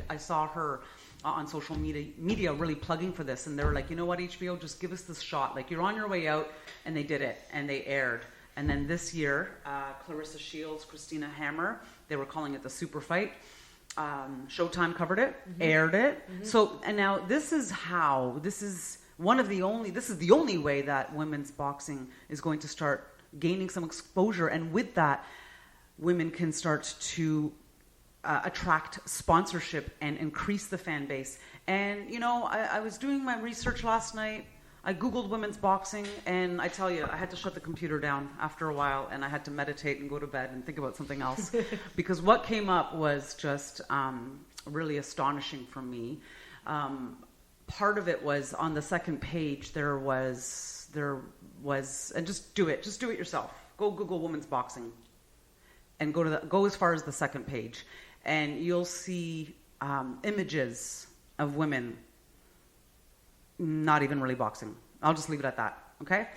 I saw her on social media really plugging for this, and they were like, you know what, HBO, just give us this shot. Like, you're on your way out, and they did it, and they aired. And then this year, Clarissa Shields, Christina Hammer, they were calling it the super fight. Showtime covered it, aired it. So, and now this is the only way that women's boxing is going to start gaining some exposure. And with that, women can start to attract sponsorship and increase the fan base. And, you know, I was doing my research last night. I Googled women's boxing, and I tell you, I had to shut the computer down after a while, and I had to meditate and go to bed and think about something else. Because what came up was just really astonishing for me. Part of it was on the second page, there was, and just do it yourself. Go Google women's boxing, and go as far as the second page, and you'll see images of women not even really boxing. I'll just leave it at that, okay?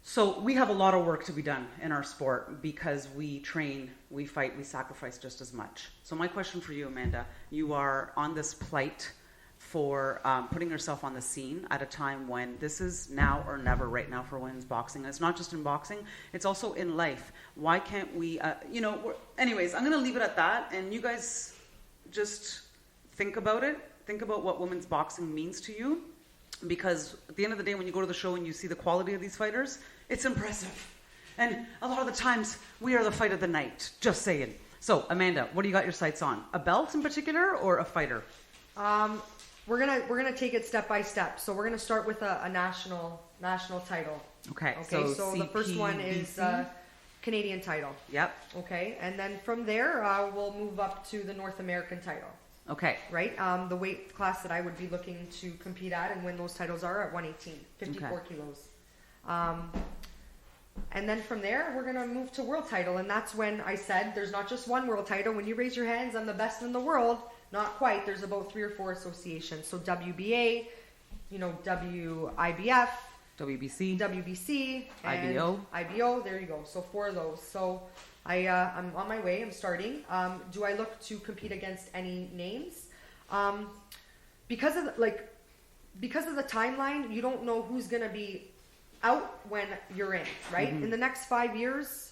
So we have a lot of work to be done in our sport because we train, we fight, we sacrifice just as much. So my question for you, Amanda, you are on this plight for putting yourself on the scene at a time when this is now or never right now for women's boxing. And it's not just in boxing, it's also in life. Why can't we, anyways, I'm going to leave it at that, and you guys just think about it. Think about what women's boxing means to you. Because at the end of the day, when you go to the show and you see the quality of these fighters, it's impressive. And a lot of the times, we are the fight of the night. Just saying. So, Amanda, what do you got your sights on? A belt in particular, or a fighter? We're gonna take it step by step. So we're gonna start with a national title. Okay. So the first one is Canadian title. Yep. Okay, and then from there we'll move up to the North American title. Okay. Right? The weight class that I would be looking to compete at and win those titles are at 118, 54 kilos. And then from there, we're going to move to world title. And that's when I said there's not just one world title. When you raise your hands, I'm the best in the world. Not quite. There's about 3 or 4 associations. So WBA, WIBF, WBC, and IBO. There you go. So 4 of those. So I'm on my way. I'm starting. Do I look to compete against any names? Because of the timeline, you don't know who's going to be out when you're in, right? In the next 5 years,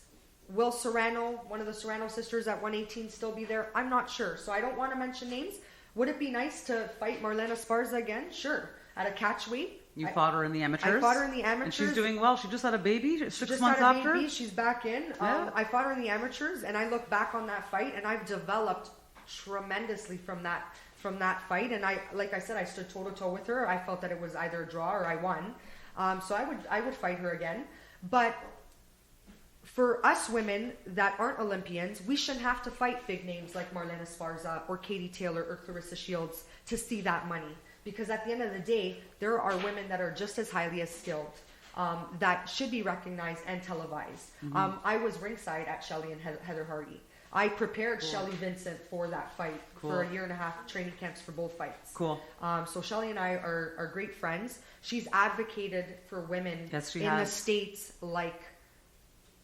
will Serrano, one of the Serrano sisters at 118, still be there? I'm not sure. So I don't want to mention names. Would it be nice to fight Marlena Esparza again? Sure. At a catch weight. You fought her in the amateurs? I fought her in the amateurs. And she's doing well. She just had a baby 6 months had a after? baby. She's back in. Yeah. I fought her in the amateurs, and I look back on that fight, and I've developed tremendously from that fight. And like I said, I stood toe-to-toe with her. I felt that it was either a draw or I won. So I would fight her again. But for us women that aren't Olympians, we shouldn't have to fight big names like Marlena Esparza or Katie Taylor or Clarissa Shields to see that money. Because at the end of the day, there are women that are just as highly as skilled that should be recognized and televised. I was ringside at Shelley and Heather Hardy. I prepared Shelley Vincent for that fight for a 1.5 years training camps for both fights. So Shelley and I are great friends. She's advocated for women in the States like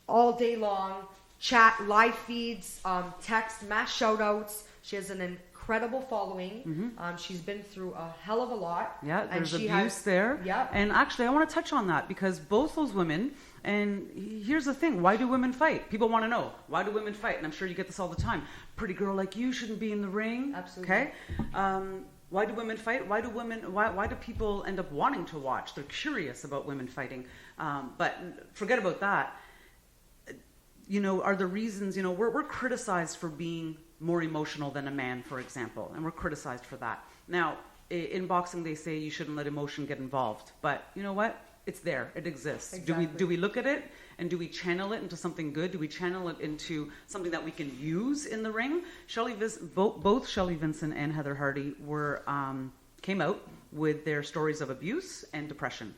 all day long, chat, live feeds, text, mass shout outs. She has an incredible following. She's been through a hell of a lot. Yeah, there's abuse there. Yeah. And actually, I want to touch on that because both those women, and here's the thing, why do women fight? People want to know, why do women fight? And I'm sure you get this all the time. Pretty girl like you shouldn't be in the ring. Absolutely. Okay? Why do women fight? Why do people end up wanting to watch? They're curious about women fighting. But forget about that. Are the reasons, we're criticized for being more emotional than a man, for example, and we're criticized for that. Now, in boxing, they say you shouldn't let emotion get involved, but you know what? it's there. It exists. Exactly. Do we look at it and do we channel it into something good? Do we channel it into something that we can use in the ring? Both Shelley Vincent and Heather Hardy came out with their stories of abuse and depression.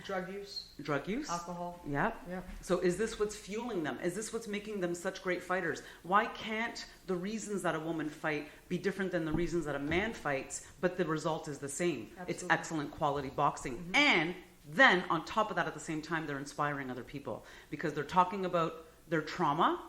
Drug use. Alcohol. Yeah. Yeah. So is this what's fueling them? Is this what's making them such great fighters? Why can't the reasons that a woman fight be different than the reasons that a man fights, but the result is the same? Absolutely. It's excellent quality boxing. And then on top of that, at the same time, they're inspiring other people because they're talking about their trauma.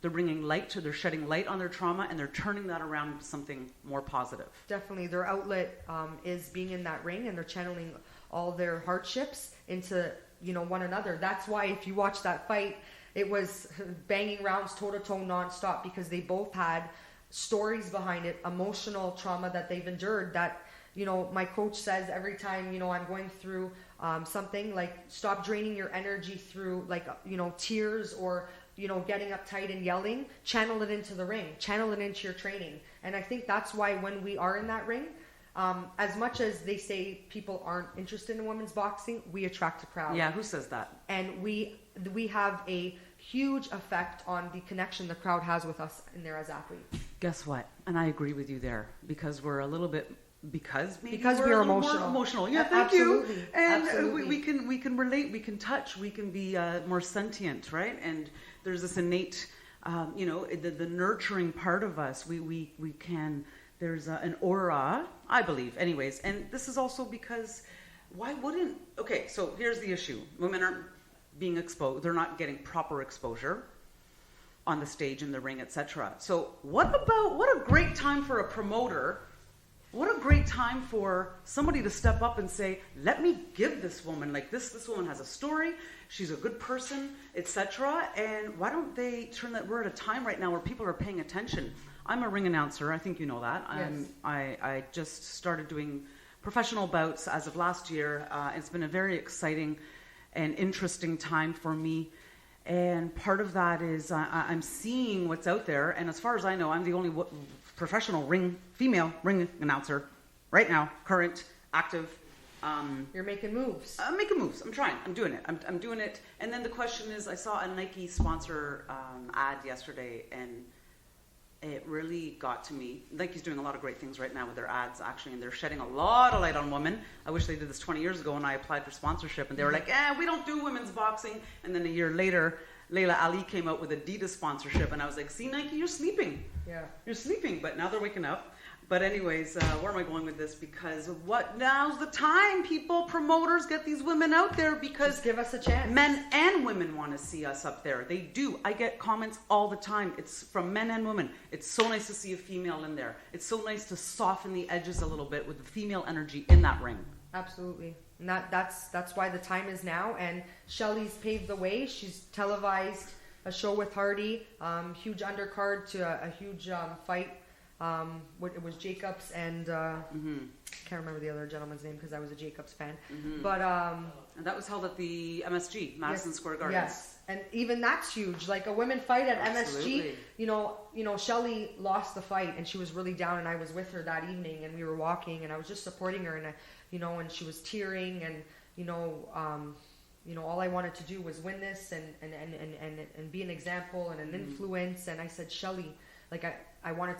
They're shedding light on their trauma, and they're turning that around into something more positive. Definitely. Their outlet is being in that ring, and they're channeling all their hardships into, one another. That's why if you watch that fight, it was banging rounds toe-to-toe nonstop because they both had stories behind it, emotional trauma that they've endured that, my coach says every time, I'm going through something, like stop draining your energy through tears or, getting uptight and yelling, channel it into the ring, channel it into your training. And I think that's why when we are in that ring, as much as they say people aren't interested in women's boxing, we attract a crowd. Yeah, who says that? And we have a huge effect on the connection the crowd has with us in there as athletes. Guess what? And I agree with you there because we're a little bit because we're emotional. Yeah, thank Absolutely. you. And Absolutely. we can relate, we can touch, we can be more sentient, right? And there's this innate, the nurturing part of us. We can. There's an aura, I believe, anyways. And this is also because why wouldn't? Okay, so here's the issue: women aren't being exposed; they're not getting proper exposure on the stage, in the ring, etc. So what a great time for a promoter. What a great time for somebody to step up and say, let me give this woman, this woman has a story, she's a good person, etc. And why don't they turn that? We're at a time right now where people are paying attention. I'm a ring announcer, I think you know that. Yes. I just started doing professional bouts as of last year. It's been a very exciting and interesting time for me. And part of that is I'm seeing what's out there. And as far as I know, I'm the only professional female ring announcer right now, current, active. You're making moves. I'm making moves. I'm trying. I'm doing it. I'm doing it. And then the question is, I saw a Nike sponsor ad yesterday, and it really got to me. Nike's doing a lot of great things right now with their ads, actually, and they're shedding a lot of light on women. I wish they did this 20 years ago when I applied for sponsorship, and they were like, we don't do women's boxing. And then a year later, Layla Ali came out with Adidas sponsorship, and I was like, see, Nike, you're sleeping. Yeah. You're sleeping, but now they're waking up. But anyways, where am I going with this? Because now's the time, people, promoters, get these women out there because just give us a chance. Men and women want to see us up there. They do. I get comments all the time. It's from men and women. It's so nice to see a female in there. It's so nice to soften the edges a little bit with the female energy in that ring. Absolutely. And that's why the time is now. And Shelley's paved the way. She's televised a show with Hardy, huge undercard to a huge fight. It was Jacobs and can't remember the other gentleman's name because I was a Jacobs fan. But and that was held at the MSG, Madison Square Garden. Yes, and even that's huge. Like a women fight at Absolutely. MSG. Shelley lost the fight and she was really down, and I was with her that evening and we were walking and I was just supporting her, and and she was tearing, and all I wanted to do was win this and be an example and an influence. And I said, Shelley, I wanted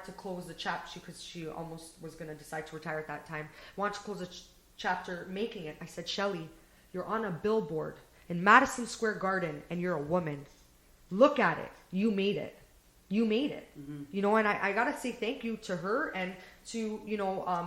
to close the chapter because she almost was going to decide to retire at that time. I wanted to close the chapter making it. I said, Shelley, you're on a billboard in Madison Square Garden and you're a woman. Look at it. You made it. You made it. And I got to say thank you to her and to,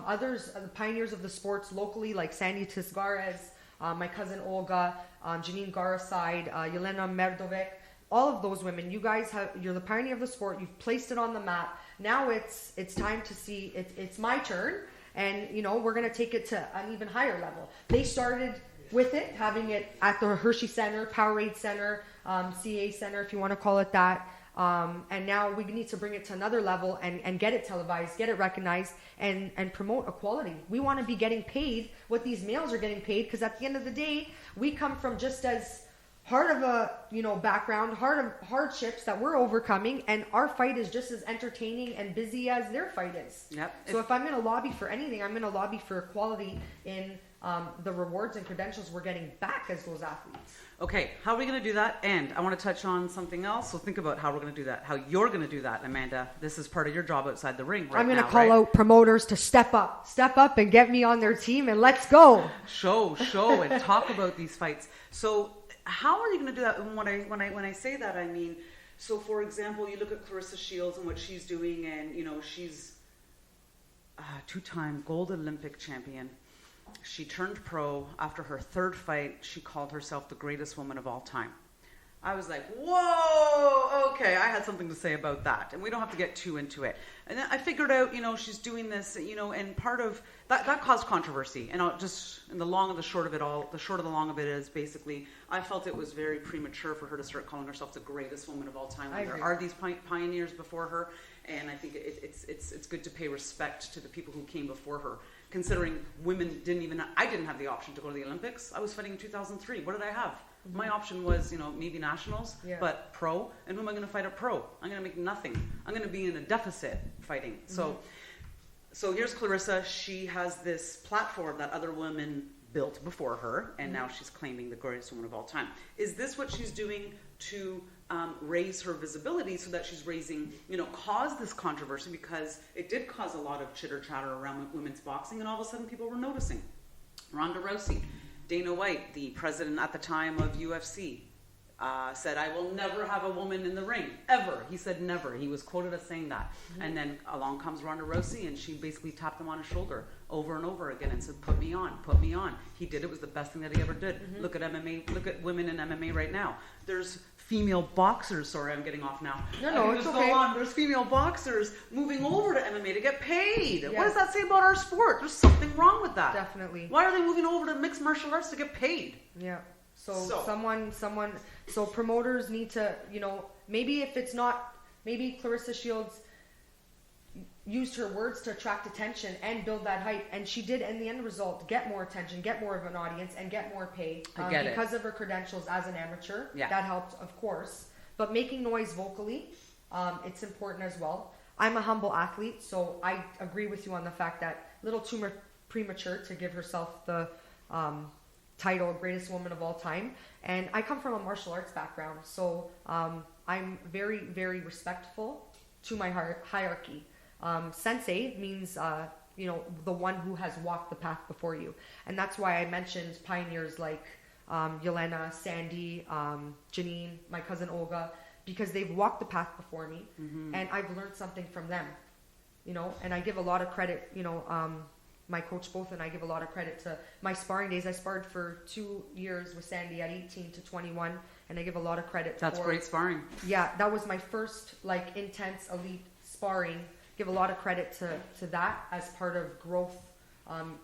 others, the pioneers of the sports locally, like Sandy Tisgares, my cousin Olga, Janine Garaside, Yelena Merdovek. All of those women, you're the pioneer of the sport. You've placed it on the map. Now it's time to see it's my turn, and we're gonna take it to an even higher level. They started with it, having it at the Hershey Center, Powerade Center, CA Center, if you want to call it that. And now we need to bring it to another level and get it televised, get it recognized, and promote equality. We want to be getting paid what these males are getting paid, because at the end of the day, we come from just as hard of a background, hardships that we're overcoming, and our fight is just as entertaining and busy as their fight is. Yep. So if I'm going to lobby for anything, I'm going to lobby for equality in the rewards and credentials we're getting back as those athletes. Okay, how are we going to do that? And I want to touch on something else. So think about how we're going to do that, how you're going to do that, Amanda. This is part of your job outside the ring right now. I'm going to call out promoters to step up and get me on their team, and let's go. Show, and talk about these fights. So how are you going to do that? And when I say that, I mean, so for example, you look at Clarissa Shields and what she's doing, and she's a 2-time gold Olympic champion. She turned pro. After her 3rd fight, she called herself the greatest woman of all time. I was like, whoa, okay, I had something to say about that. And we don't have to get too into it. And then I figured out, she's doing this, and part of that caused controversy. And the long and the short of it all, the short of the long of it is basically, I felt it was very premature for her to start calling herself the greatest woman of all time. There are these pioneers before her, and I think it's good to pay respect to the people who came before her. Considering women I didn't have the option to go to the Olympics. I was fighting in 2003. What did I have? Mm-hmm. My option was, maybe nationals, but pro. And who am I going to fight at pro? I'm going to make nothing. I'm going to be in a deficit fighting. Mm-hmm. So here's Clarissa. She has this platform that other women built before her, and now she's claiming the greatest woman of all time. Is this what she's doing to raise her visibility, so that she's raising, cause this controversy, because it did cause a lot of chitter chatter around women's boxing, and all of a sudden people were noticing. Ronda Rousey, Dana White, the president at the time of UFC, said, I will never have a woman in the ring, ever. He said never. He was quoted as saying that. Mm-hmm. And then along comes Ronda Rousey, and she basically tapped him on his shoulder over and over again and said, put me on. He did. It was the best thing that he ever did. Mm-hmm. Look at MMA, look at women in MMA right now. There's female boxers, sorry, I'm getting off now. No, it's okay. Go on. There's female boxers moving over to MMA to get paid. Yes. What does that say about our sport? There's something wrong with that. Definitely. Why are they moving over to mixed martial arts to get paid? Yeah. So promoters need to, maybe Clarissa Shields used her words to attract attention and build that hype, and she did, in the end result, get more attention, get more of an audience, and get more pay because of her credentials as an amateur. Yeah. That helped, of course. But making noise vocally, it's important as well. I'm a humble athlete, so I agree with you on the fact that a little too premature to give herself the title greatest woman of all time. And I come from a martial arts background, so I'm very, very respectful to my hierarchy. Sensei means the one who has walked the path before you, and that's why I mentioned pioneers like Yelena, Sandy, Janine, my cousin Olga, because they've walked the path before me. Mm-hmm. And I've learned something from them, and I give a lot of credit, my coach both, and I give a lot of credit to my sparring days. I sparred for 2 years with Sandy at 18 to 21, and I give a lot of credit. That's great sparring. Yeah, that was my first intense elite sparring. Give a lot of credit to that as part of growth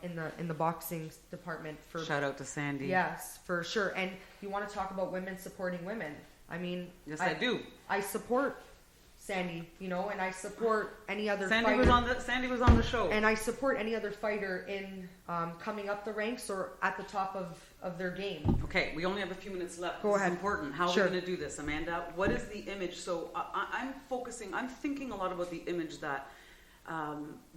in the boxing department. Shout out to Sandy. Yes, for sure. And you want to talk about women supporting women? I mean, yes, I do. I support Sandy, and I support any other Sandy fighter. Sandy was on the show. And I support any other fighter in coming up the ranks or at the top of their game. Okay, we only have a few minutes left. Go ahead. It's important. How are we going to do this, Amanda? What is the image? So I'm thinking a lot about the image that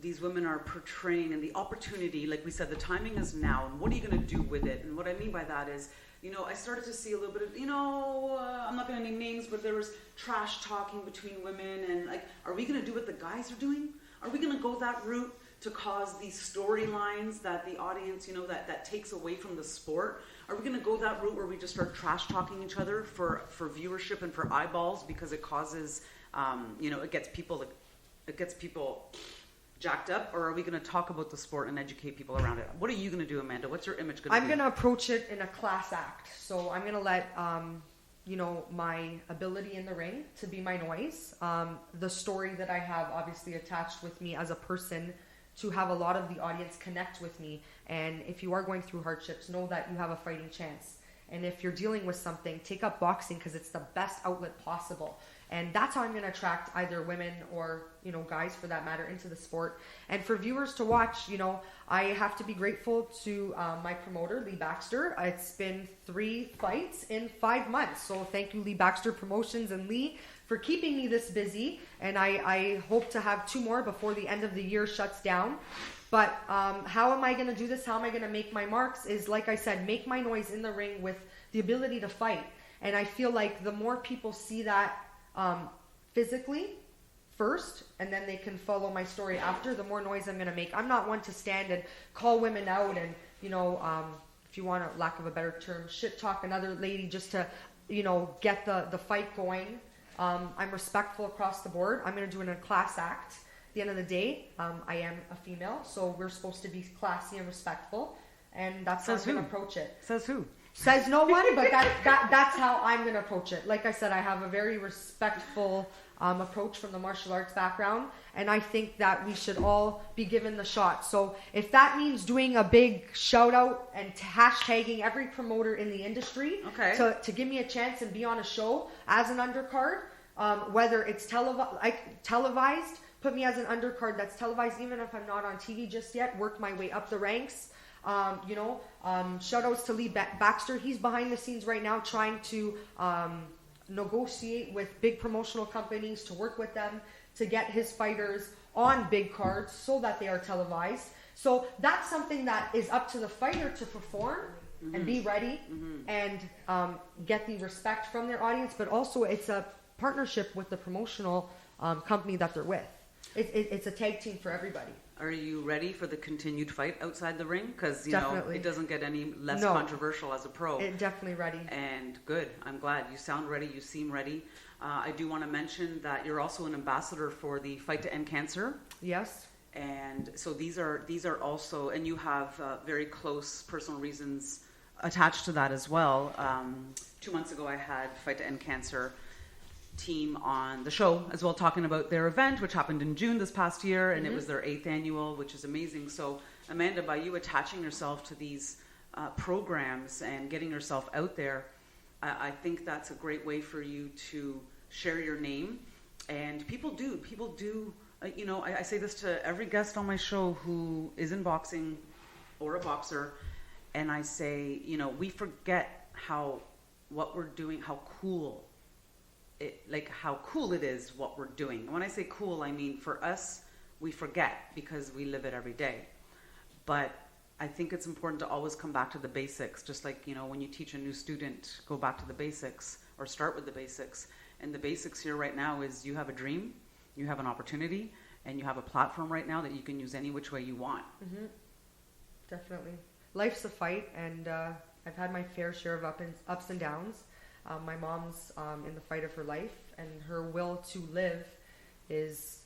these women are portraying, and the opportunity, like we said, the timing is now, and what are you going to do with it? And what I mean by that is, I started to see a little bit of, I'm not going to name names, but there was trash talking between women, and are we going to do what the guys are doing? Are we going to go that route to cause these storylines that the audience, that takes away from the sport? Are we going to go that route where we just start trash talking each other for viewership and for eyeballs, because it causes, it gets people jacked up? Or are we going to talk about the sport and educate people around it? What are you going to do, Amanda? What's your image going to be? I'm going to approach it in a class act. So I'm going to let, my ability in the ring to be my noise. The story that I have obviously attached with me as a person to have a lot of the audience connect with me. And if you are going through hardships, know that you have a fighting chance. And if you're dealing with something, take up boxing, because it's the best outlet possible. And that's how I'm going to attract either women or, guys for that matter, into the sport. And for viewers to watch, I have to be grateful to my promoter, Lee Baxter. It's been 3 fights in 5 months. So thank you, Lee Baxter Promotions and Lee, for keeping me this busy. And I hope to have 2 more before the end of the year shuts down. But how am I going to do this? How am I going to make my marks? Is, like I said, make my noise in the ring with the ability to fight. And I feel like the more people see that physically first, and then they can follow my story after, the more noise I'm going to make. I'm not one to stand and call women out and, if you want a lack of a better term, shit talk another lady just to, get the fight going. I'm respectful across the board. I'm going to do it in a class act. At the end of the day, I am a female, so we're supposed to be classy and respectful, and that's how I'm going to approach it. Says who? Says no one, but that's how I'm going to approach it. Like I said, I have a very respectful approach from the martial arts background, and I think that we should all be given the shot. So if that means doing a big shout out and hashtagging every promoter in the industry to give me a chance and be on a show as an undercard, whether it's televised, put me as an undercard that's televised, even if I'm not on TV just yet, work my way up the ranks. Shout outs to Lee Baxter. He's behind the scenes right now trying to negotiate with big promotional companies to work with them to get his fighters on big cards so that they are televised. So that's something that is up to the fighter to perform and be ready and get the respect from their audience, but also it's a partnership with the promotional company that they're with. It's a tag team for everybody. Are you ready for the continued fight outside the ring? Because, it doesn't get any less controversial as a pro. Definitely ready. And good. I'm glad. You sound ready. You seem ready. I do want to mention that you're also an ambassador for the Fight to End Cancer. Yes. And so these are also, and you have very close personal reasons attached to that as well. 2 months ago, I had Fight to End Cancer team on the show as well, talking about their event, which happened in June this past year, and it was their 8th annual, which is amazing. So Amanda, by you attaching yourself to these programs and getting yourself out there, I think that's a great way for you to share your name. And people do, I say this to every guest on my show who is in boxing or a boxer, and I say, we forget what we're doing, how cool it is what we're doing. And when I say cool, I mean for us, we forget because we live it every day. But I think it's important to always come back to the basics, just like, when you teach a new student, go back to the basics or start with the basics. And the basics here right now is you have a dream, you have an opportunity, and you have a platform right now that you can use any which way you want. Mm-hmm. Definitely. Life's a fight, and I've had my fair share of ups and downs. My mom's in the fight of her life, and her will to live is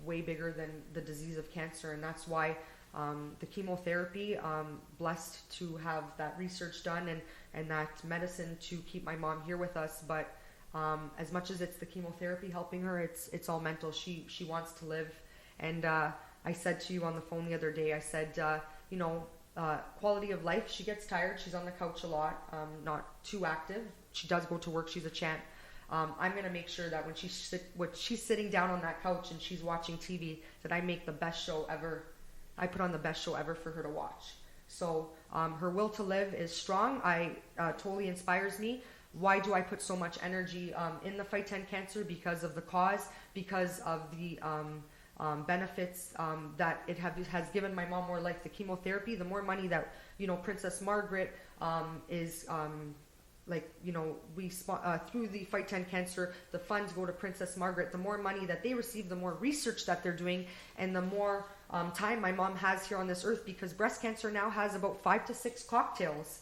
way bigger than the disease of cancer, and that's why the chemotherapy, blessed to have that research done and that medicine to keep my mom here with us, but as much as it's the chemotherapy helping her, it's all mental. She wants to live, and I said to you on the phone the other day, I said, quality of life, she gets tired, she's on the couch a lot, not too active. She does go to work, she's a champ. I'm going to make sure that when she's sitting down on that couch and she's watching TV, that I make the best show ever. I put on the best show ever for her to watch. So her will to live is strong. Totally inspires me. Why do I put so much energy in the Fight to End Cancer? Because of the cause, because of the benefits that it has given my mom more, like the chemotherapy. The more money that Princess Margaret is through the Fight to End Cancer, the funds go to Princess Margaret. The more money that they receive, the more research that they're doing, and the more time my mom has here on this earth, because breast cancer now has about 5 to 6 cocktails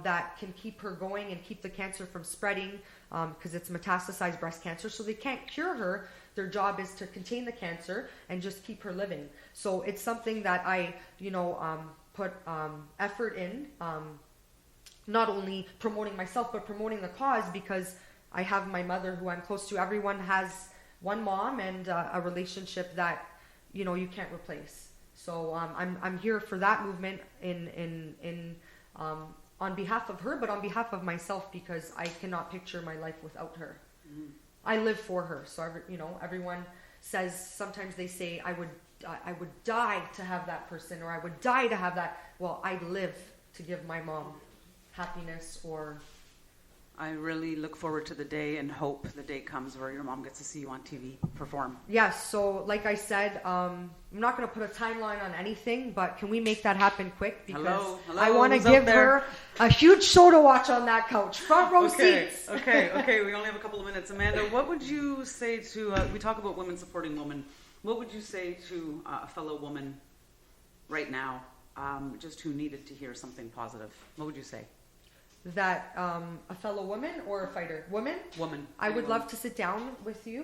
that can keep her going and keep the cancer from spreading, because it's metastasized breast cancer, so they can't cure her. Their job is to contain the cancer and just keep her living. So it's something that I, put effort in, not only promoting myself, but promoting the cause, because I have my mother who I'm close to. Everyone has one mom and a relationship that, you can't replace. So I'm here for that movement on behalf of her, but on behalf of myself, because I cannot picture my life without her. Mm-hmm. I live for her. So, everyone says, sometimes they say, I would die to have that person, or I would die to have that. Well, I live to give my mom happiness or I really look forward to the day and hope the day comes where your mom gets to see you on TV perform. Yes, so like I said, I'm not going to put a timeline on anything, but can we make that happen quick? Because Hello, I want to who's up give there? her a huge show to watch on that couch. Front row seats. Okay. We only have a couple of minutes. Amanda, what would you say to, we talk about women supporting women. What would you say to a fellow woman right now, just who needed to hear something positive? What would you say? That a fellow woman or a fighter? Woman? Woman. I would love to sit down with you